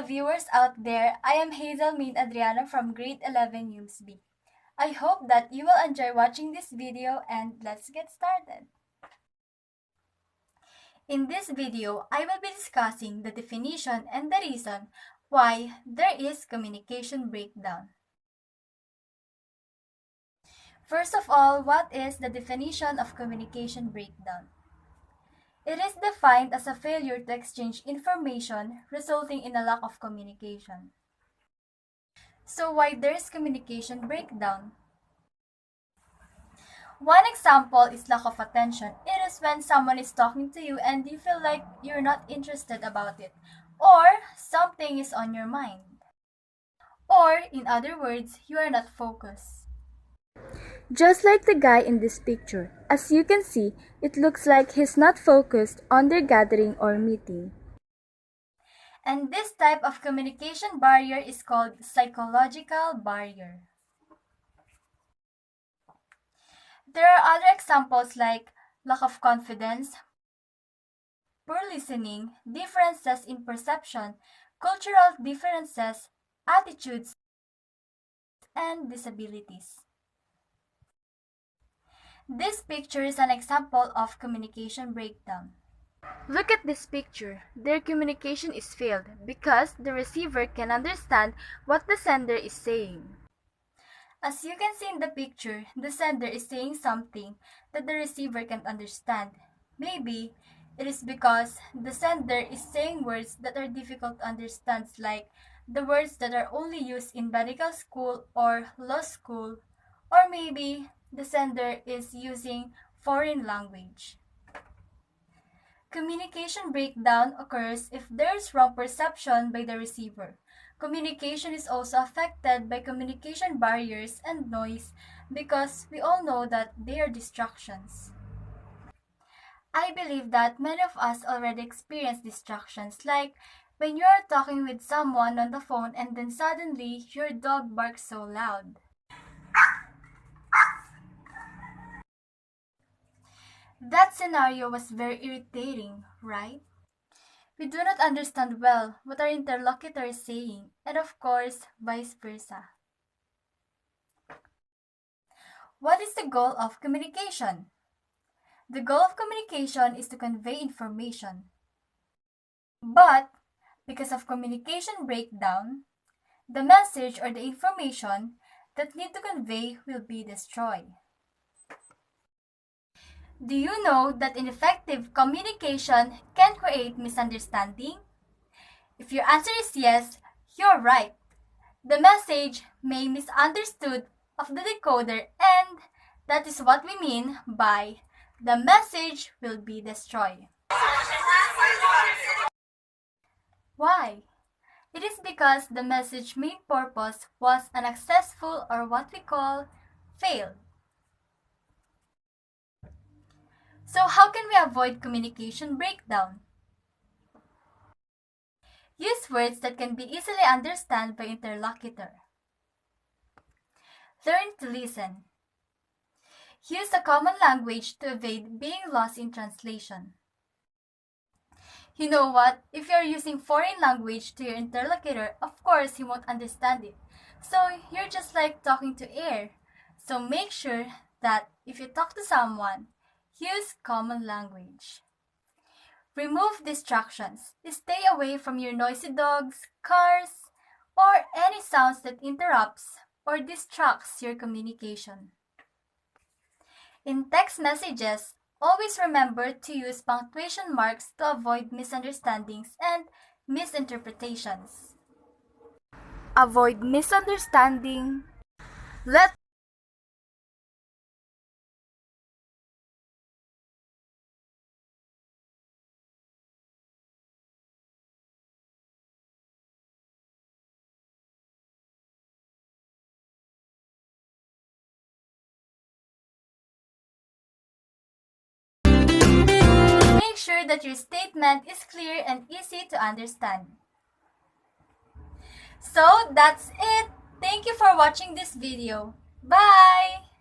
viewers out there. I am Hazel Min Adriana from Grade 11 UMS B. I hope that you will enjoy watching this video and let's get started. In this video, I will be discussing the definition and the reason why there is communication breakdown. First of all, what is the definition of communication breakdown? It is defined as a failure to exchange information resulting in a lack of communication. So why there is communication breakdown? One example is lack of attention. It is when someone is talking to you and you feel like you're not interested about it, or something is on your mind. Or, in other words, you are not focused. Just like the guy in this picture, as you can see, it looks like he's not focused on their gathering or meeting. And this type of communication barrier is called psychological barrier. There are other examples like lack of confidence, poor listening, differences in perception, cultural differences, attitudes, and disabilities. This picture is an example of communication breakdown. Look at this picture. Their communication is failed because the receiver can understand what the sender is saying. As you can see in the picture, the sender is saying something that the receiver can't understand. Maybe it is because the sender is saying words that are difficult to understand, like the words that are only used in medical school or law school, or maybe the sender is using foreign language. Communication breakdown occurs if there is wrong perception by the receiver. Communication is also affected by communication barriers and noise because we all know that they are distractions. I believe that many of us already experience distractions, like when you are talking with someone on the phone and then suddenly your dog barks so loud. That scenario was very irritating, right? We do not understand well what our interlocutor is saying, and of course, vice versa. What is the goal of communication? The goal of communication is to convey information. But, because of communication breakdown, the message or the information that need to convey will be destroyed. Do you know that ineffective communication can create misunderstanding? If your answer is yes, you're right. The message may be misunderstood of the decoder, and that is what we mean by the message will be destroyed. Why? It is because the message main purpose was unsuccessful, or what we call failed. So how can we avoid communication breakdown? Use words that can be easily understood by interlocutor. Learn to listen. Use a common language to evade being lost in translation. You know what? If you're using foreign language to your interlocutor, of course he won't understand it. So you're just like talking to air. So make sure that if you talk to someone, use common language. Remove distractions. Stay away from your noisy dogs, cars, or any sounds that interrupts or distracts your communication. In text messages, always remember to use punctuation marks to avoid misunderstandings and misinterpretations. Avoid misunderstanding. Let Make sure that your statement is clear and easy to understand. So that's it. Thank you for watching this video. Bye!